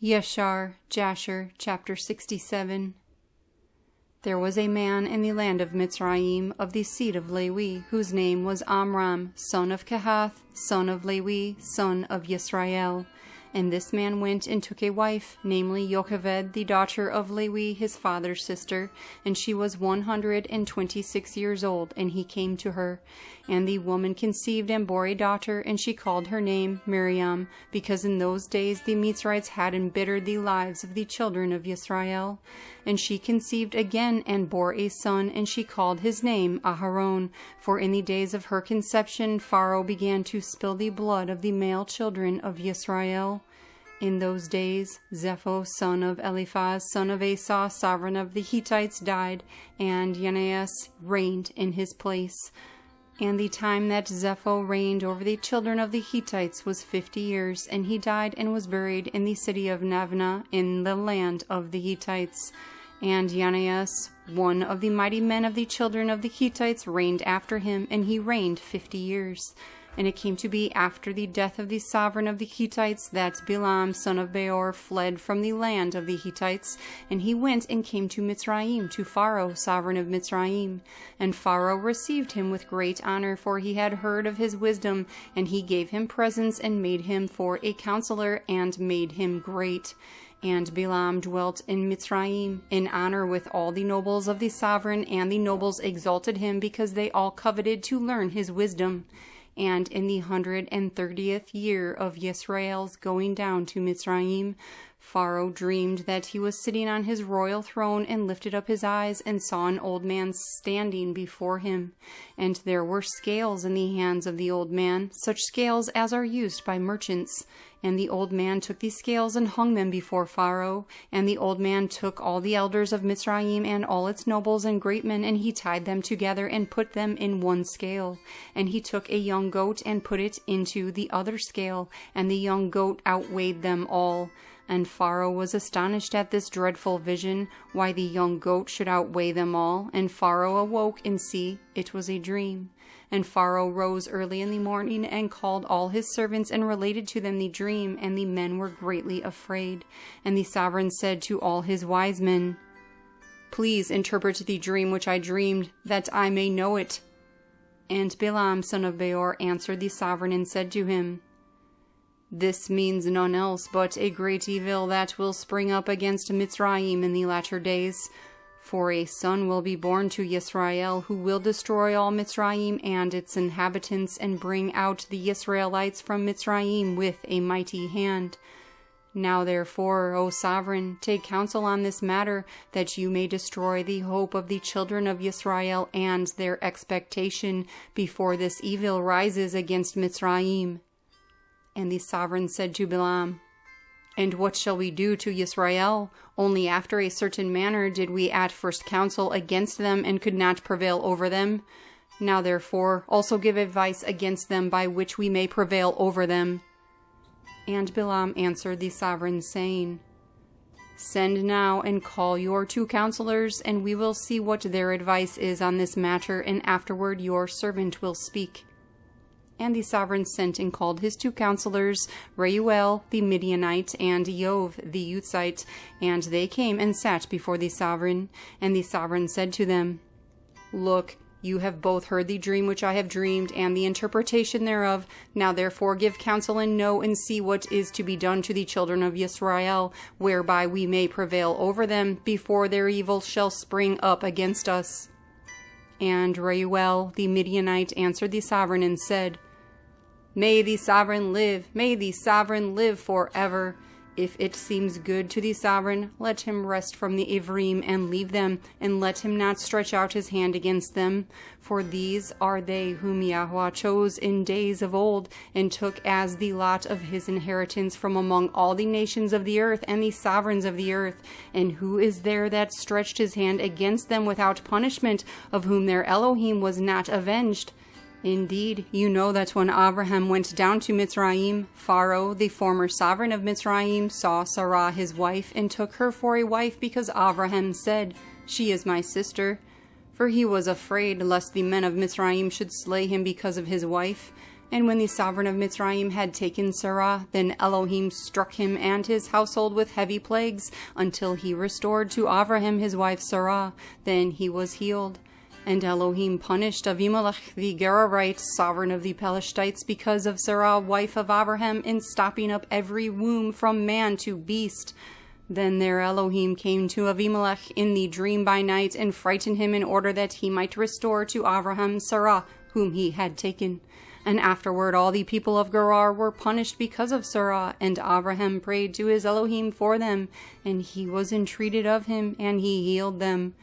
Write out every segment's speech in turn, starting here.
Yashar, Jasher, chapter 67. There was a man in the land of Mitzrayim, of the seed of Lewi, whose name was Amram, son of Kehath, son of Lewi, son of Yisrael. And this man went and took a wife, namely Yocheved, the daughter of Lewi, his father's sister, and she was 126 years old, and he came to her. And the woman conceived and bore a daughter, and she called her name Miryam, because in those days the Mitzrites had embittered the lives of the children of Yisrael. And she conceived again and bore a son, and she called his name Aharon, for in the days of her conception Pharaoh began to spill the blood of the male children of Yisrael. In those days, Zepho, son of Eliphaz, son of Esau, sovereign of the Hittites, died, and Yeneas reigned in his place. And the time that Zepho reigned over the children of the Hittites was 50 years, and he died and was buried in the city of Navna in the land of the Hittites. And Yeneas, one of the mighty men of the children of the Hittites, reigned after him, and he reigned 50 years. And it came to be after the death of the sovereign of the Hittites that Bil'am, son of Beor, fled from the land of the Hittites, and he went and came to Mitzrayim, to Pharaoh, sovereign of Mitzrayim. And Pharaoh received him with great honor, for he had heard of his wisdom, and he gave him presents and made him for a counselor, and made him great. And Bil'am dwelt in Mitzrayim in honor with all the nobles of the sovereign, and the nobles exalted him because they all coveted to learn his wisdom. And in the 130th year of Yisrael's going down to Mitzrayim, Pharaoh dreamed that he was sitting on his royal throne, and lifted up his eyes and saw an old man standing before him. And there were scales in the hands of the old man, such scales as are used by merchants. And the old man took these scales and hung them before Pharaoh. And the old man took all the elders of Mitzrayim and all its nobles and great men, and he tied them together and put them in one scale. And he took a young goat and put it into the other scale, and the young goat outweighed them all. And Pharaoh was astonished at this dreadful vision, why the young goat should outweigh them all. And Pharaoh awoke, and see, it was a dream. And Pharaoh rose early in the morning, and called all his servants, and related to them the dream, and the men were greatly afraid. And the sovereign said to all his wise men, "Please interpret the dream which I dreamed, that I may know it." And Bil'am, son of Beor, answered the sovereign, and said to him, "This means none else but a great evil that will spring up against Mitzrayim in the latter days. For a son will be born to Yisrael, who will destroy all Mitzrayim and its inhabitants, and bring out the Israelites from Mitzrayim with a mighty hand. Now therefore, O sovereign, take counsel on this matter, that you may destroy the hope of the children of Yisrael and their expectation, before this evil rises against Mitzrayim." And the sovereign said to Bil'am, "And what shall we do to Yisrael? Only after a certain manner did we at first counsel against them, and could not prevail over them. Now therefore also give advice against them, by which we may prevail over them." And Bil'am answered the sovereign, saying, "Send now and call your 2 counselors, and we will see what their advice is on this matter, and afterward your servant will speak." And the sovereign sent and called his 2 counselors, Reuel the Midianite, and Yov the Utzite, and they came and sat before the sovereign. And the sovereign said to them, "Look, you have both heard the dream which I have dreamed, and the interpretation thereof. Now therefore give counsel, and know and see what is to be done to the children of Yisrael, whereby we may prevail over them, before their evil shall spring up against us." And Reuel the Midianite answered the sovereign, and said, "May the sovereign live, may the sovereign live forever. If it seems good to the sovereign, let him rest from the Iďrim, and leave them, and let him not stretch out his hand against them. For these are they whom Yahweh chose in days of old, and took as the lot of his inheritance from among all the nations of the earth, and the sovereigns of the earth. And who is there that stretched his hand against them without punishment, of whom their Elohim was not avenged? Indeed, you know that when Abraham went down to Mitzrayim, Pharaoh, the former sovereign of Mitzrayim, saw Sarah his wife, and took her for a wife, because Abraham said, 'She is my sister.' For he was afraid lest the men of Mitzrayim should slay him because of his wife. And when the sovereign of Mitzrayim had taken Sarah, then Elohim struck him and his household with heavy plagues, until he restored to Avraham his wife Sarah. Then he was healed. And Elohim punished Avimelech the Gerarite, sovereign of the Pelishtites, because of Sarah, wife of Abraham, in stopping up every womb from man to beast. Then there Elohim came to Avimelech in the dream by night, and frightened him in order that he might restore to Abraham Sarah, whom he had taken. And afterward all the people of Gerar were punished because of Sarah, and Abraham prayed to his Elohim for them, and he was entreated of him, and he healed them.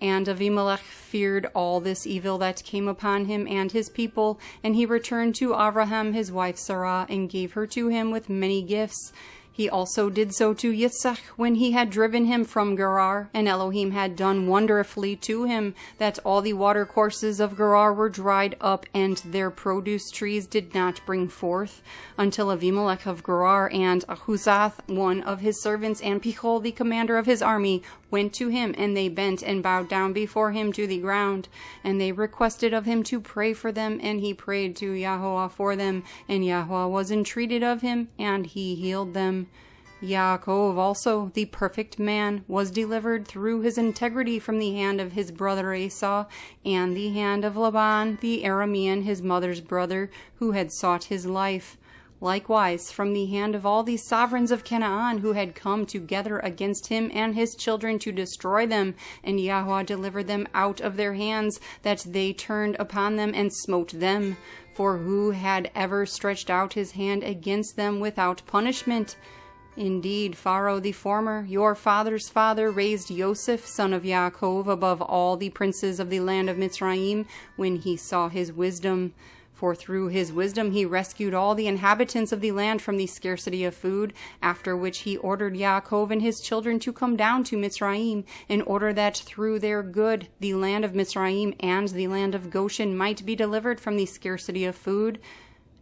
And Avimelech feared all this evil that came upon him and his people, and he returned to Abraham his wife Sarah, and gave her to him with many gifts. He also did so to Yitzchak when he had driven him from Gerar, and Elohim had done wonderfully to him, that all the watercourses of Gerar were dried up, and their produce trees did not bring forth, until Avimelech of Gerar and Ahuzath, one of his servants, and Pichol, the commander of his army, went to him, and they bent and bowed down before him to the ground. And they requested of him to pray for them, and he prayed to Yahweh for them, and Yahweh was entreated of him, and he healed them. Yaakov also, the perfect man, was delivered through his integrity from the hand of his brother Esau, and the hand of Laban the Aramean, his mother's brother, who had sought his life. Likewise from the hand of all the sovereigns of Canaan, who had come together against him and his children to destroy them, and Yahweh delivered them out of their hands, that they turned upon them and smote them. For who had ever stretched out his hand against them without punishment? Indeed, Pharaoh the former, your father's father, raised Joseph, son of Yaakov, above all the princes of the land of Mitzrayim, when he saw his wisdom. For through his wisdom he rescued all the inhabitants of the land from the scarcity of food, after which he ordered Yaakov and his children to come down to Mitzrayim, in order that through their good the land of Mitzrayim and the land of Goshen might be delivered from the scarcity of food.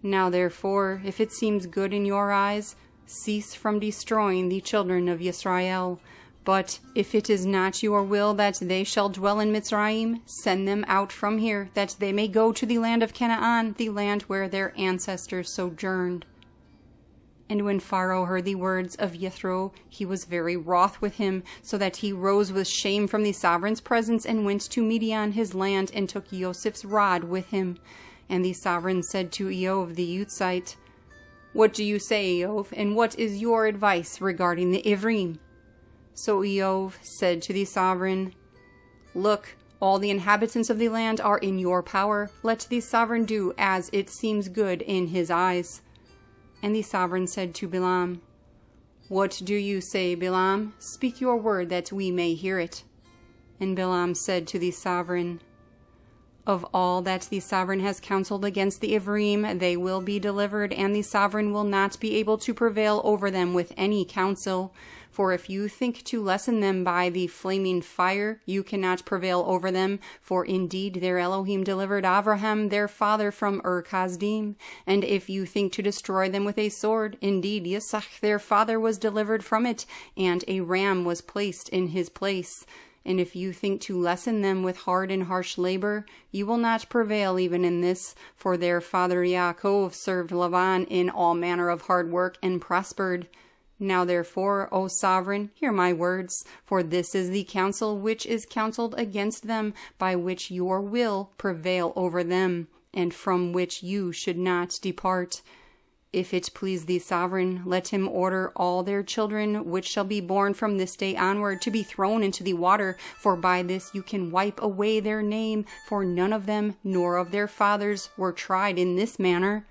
Now therefore, if it seems good in your eyes, cease from destroying the children of Yisrael. But if it is not your will that they shall dwell in Mitzrayim, send them out from here, that they may go to the land of Canaan, the land where their ancestors sojourned. And when Pharaoh heard the words of Yithro, he was very wroth with him, so that he rose with shame from the sovereign's presence, and went to Midian his land, and took Joseph's rod with him. And the sovereign said to Eov the Eutzite, "What do you say, Eov, and what is your advice regarding the Iďrim?" So Eov said to the sovereign, "Look, all the inhabitants of the land are in your power. Let the sovereign do as it seems good in his eyes." And the sovereign said to Bil'am, "What do you say, Bil'am? Speak your word that we may hear it." And Bil'am said to the sovereign, "Of all that the sovereign has counseled against the Iďrim, they will be delivered, and the sovereign will not be able to prevail over them with any counsel. For if you think to lessen them by the flaming fire, you cannot prevail over them, for indeed their Elohim delivered Abraham their father from Kasdim. And if you think to destroy them with a sword, indeed Yitzchak their father was delivered from it, and a ram was placed in his place. And if you think to lessen them with hard and harsh labor, you will not prevail even in this, for their father Yaakov served Laban in all manner of hard work and prospered. Now therefore, O sovereign, hear my words, for this is the counsel which is counseled against them, by which your will prevail over them, and from which you should not depart. If it please the sovereign, let him order all their children which shall be born from this day onward to be thrown into the water, for by this you can wipe away their name, for none of them nor of their fathers were tried in this manner."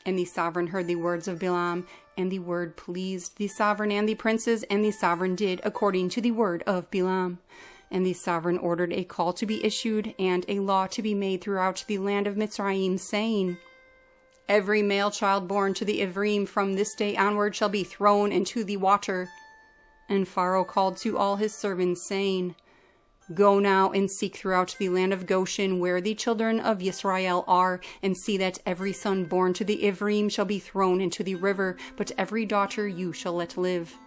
And the sovereign heard the words of Bil'am, and the word pleased the sovereign and the princes, and the sovereign did according to the word of Bil'am. And the sovereign ordered a call to be issued, and a law to be made throughout the land of Mitzrayim, saying, "Every male child born to the Iďrim from this day onward shall be thrown into the water." And Pharaoh called to all his servants, saying, "Go now and seek throughout the land of Goshen where the children of Yisrael are, and see that every son born to the Iďrim shall be thrown into the river, but every daughter you shall let live."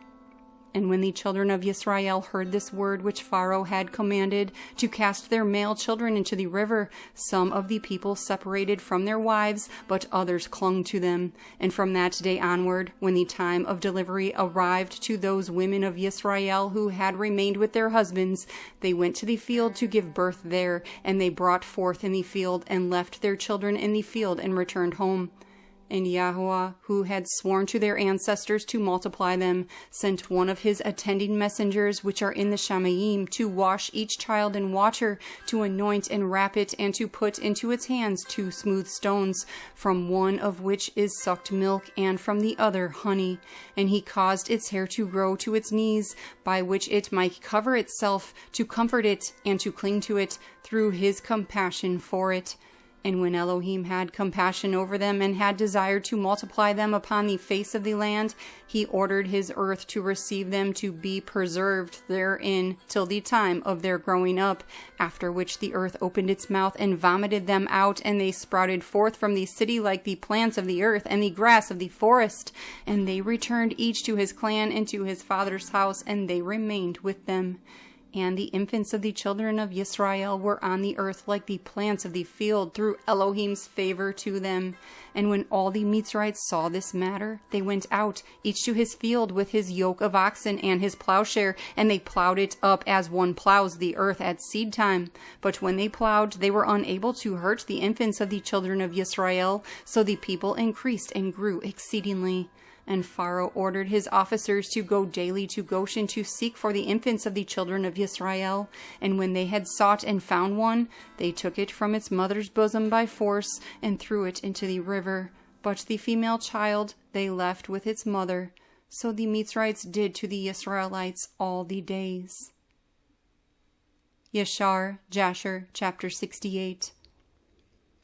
And when the children of Yisrael heard this word which Pharaoh had commanded, to cast their male children into the river, some of the people separated from their wives, but others clung to them. And from that day onward, when the time of delivery arrived to those women of Yisrael who had remained with their husbands, they went to the field to give birth there, and they brought forth in the field, and left their children in the field, and returned home. And Yahweh, who had sworn to their ancestors to multiply them, sent one of his attending messengers, which are in the Shamayim, to wash each child in water, to anoint and wrap it, and to put into its hands 2 smooth stones, from one of which is sucked milk, and from the other honey. And he caused its hair to grow to its knees, by which it might cover itself, to comfort it, and to cling to it, through his compassion for it. And when Elohim had compassion over them, and had desired to multiply them upon the face of the land, he ordered his earth to receive them, to be preserved therein till the time of their growing up, after which the earth opened its mouth and vomited them out, and they sprouted forth from the city like the plants of the earth and the grass of the forest. And they returned each to his clan and to his father's house, and they remained with them. And the infants of the children of Yisrael were on the earth like the plants of the field, through Elohim's favor to them. And when all the Mitzrites saw this matter, they went out, each to his field with his yoke of oxen and his plowshare, and they plowed it up as one plows the earth at seed time. But when they plowed, they were unable to hurt the infants of the children of Yisrael, so the people increased and grew exceedingly. And Pharaoh ordered his officers to go daily to Goshen to seek for the infants of the children of Yisrael. And when they had sought and found one, they took it from its mother's bosom by force, and threw it into the river. But the female child they left with its mother. So the Mitzrites did to the Israelites all the days. Yashar, Jasher, chapter 68.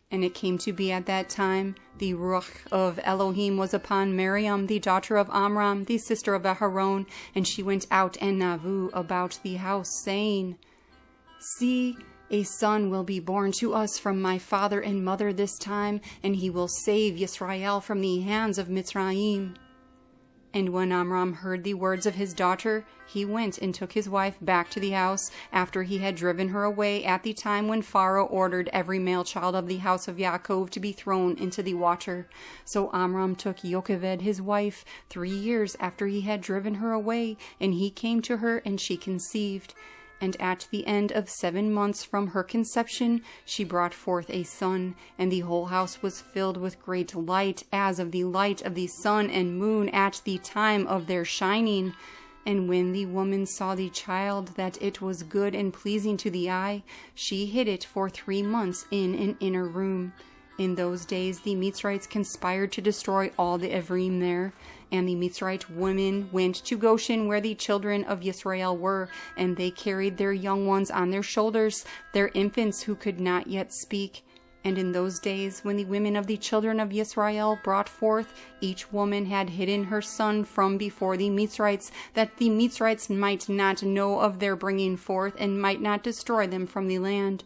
And it came to be at that time, the Ruach of Elohim was upon Miryam, the daughter of Amram, the sister of Aharon, and she went out and navu about the house, saying, See, a son will be born to us from my father and mother this time, and he will save Yisrael from the hands of Mitzrayim. And when Amram heard the words of his daughter, he went and took his wife back to the house, after he had driven her away at the time when Pharaoh ordered every male child of the house of Yaakov to be thrown into the water. So Amram took Yocheved his wife 3 years after he had driven her away, and he came to her, and she conceived. And at the end of 7 months from her conception, she brought forth a son, and the whole house was filled with great light, as of the light of the sun and moon at the time of their shining. And when the woman saw the child, that it was good and pleasing to the eye, she hid it for 3 months in an inner room. In those days the Mitzrites conspired to destroy all the Iďrim there. And the Mitzrite women went to Goshen, where the children of Yisrael were, and they carried their young ones on their shoulders, their infants who could not yet speak. And in those days, when the women of the children of Yisrael brought forth, each woman had hidden her son from before the Mitzrites, that the Mitzrites might not know of their bringing forth, and might not destroy them from the land.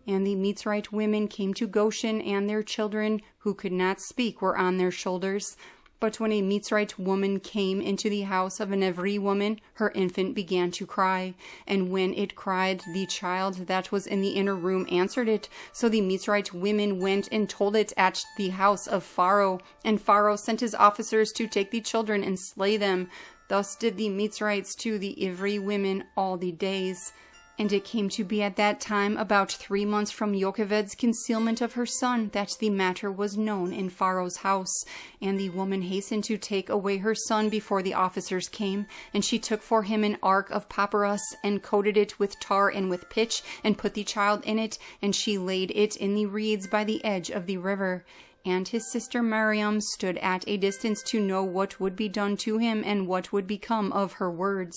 And the Mitzrite women came to Goshen, and their children who could not speak were on their shoulders. But when a Mitzrite woman came into the house of an Ivri woman, her infant began to cry. And when it cried, the child that was in the inner room answered it. So the Mitzrite women went and told it at the house of Pharaoh. And Pharaoh sent his officers to take the children and slay them. Thus did the Mitzrites to the Ivri women all the days. And it came to be at that time, about 3 months from Yocheved's concealment of her son, that the matter was known in Pharaoh's house. And the woman hastened to take away her son before the officers came. And she took for him an ark of papyrus, and coated it with tar and with pitch, and put the child in it, and she laid it in the reeds by the edge of the river. And his sister Miryam stood at a distance to know what would be done to him, and what would become of her words.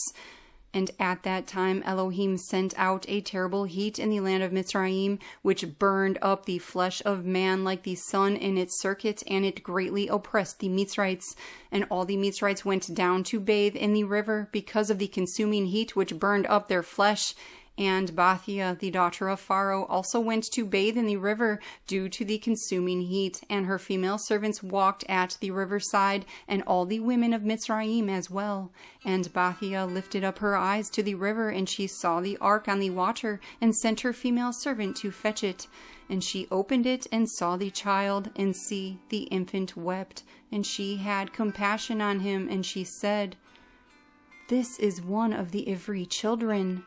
And at that time Elohim sent out a terrible heat in the land of Mitzrayim, which burned up the flesh of man like the sun in its circuit, and it greatly oppressed the Mitzrites. And all the Mitzrites went down to bathe in the river, because of the consuming heat which burned up their flesh. And Bathia, the daughter of Pharaoh, also went to bathe in the river due to the consuming heat, and her female servants walked at the riverside, and all the women of Mitzrayim as well. And Bathia lifted up her eyes to the river, and she saw the ark on the water, and sent her female servant to fetch it. And she opened it, and saw the child, and see, the infant wept. And she had compassion on him, and she said, "This is one of the Iďrim children."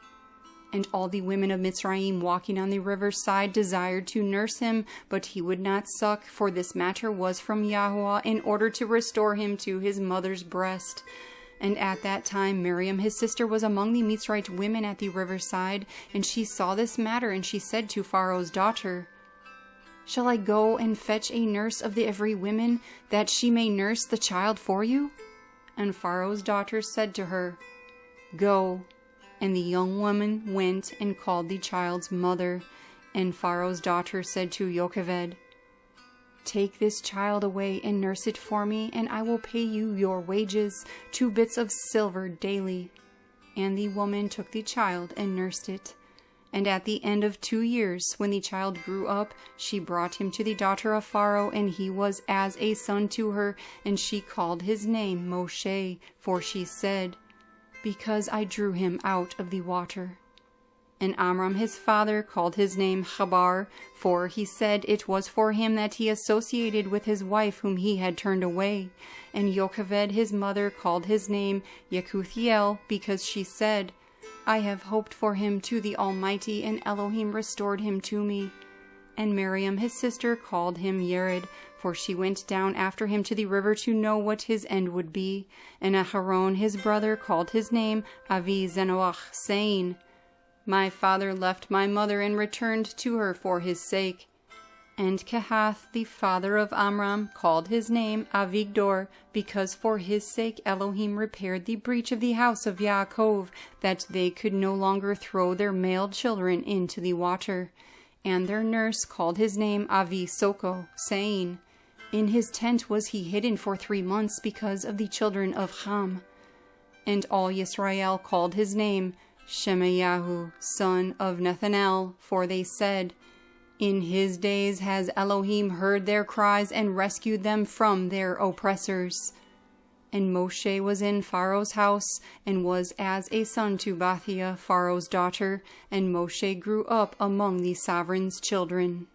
And all the women of Mitzrayim walking on the riverside desired to nurse him, but he would not suck, for this matter was from Yahweh, in order to restore him to his mother's breast. And at that time Miryam his sister was among the Mitzrayite women at the riverside, and she saw this matter, and she said to Pharaoh's daughter, "Shall I go and fetch a nurse of the Iďrim women, that she may nurse the child for you?" And Pharaoh's daughter said to her, "Go." And the young woman went and called the child's mother. And Pharaoh's daughter said to Yocheved, "Take this child away and nurse it for me, and I will pay you your wages, 2 bits of silver daily." And the woman took the child and nursed it. And at the end of 2 years, when the child grew up, she brought him to the daughter of Pharaoh, and he was as a son to her, and she called his name Mosheh, for she said, "Because I drew him out of the water." And Amram his father called his name Chabar, for he said it was for him that he associated with his wife whom he had turned away. And Yocheved his mother called his name Yekuthiel, because she said, "I have hoped for him to the Almighty, and Elohim restored him to me." And Miryam his sister called him Yered, for she went down after him to the river to know what his end would be. And Aharon his brother called his name Avi Zenoach, saying, "My father left my mother and returned to her for his sake." And Kehath the father of Amram called his name Avigdor, because for his sake Elohim repaired the breach of the house of Yaakov, that they could no longer throw their male children into the water. And their nurse called his name Avi Soko, saying, "In his tent was he hidden for 3 months because of the children of Ham." And all Yisrael called his name Shemayahu, son of Nethanel, for they said, "In his days has Elohim heard their cries and rescued them from their oppressors." And Moshe was in Pharaoh's house, and was as a son to Bathia, Pharaoh's daughter, and Moshe grew up among the sovereign's children.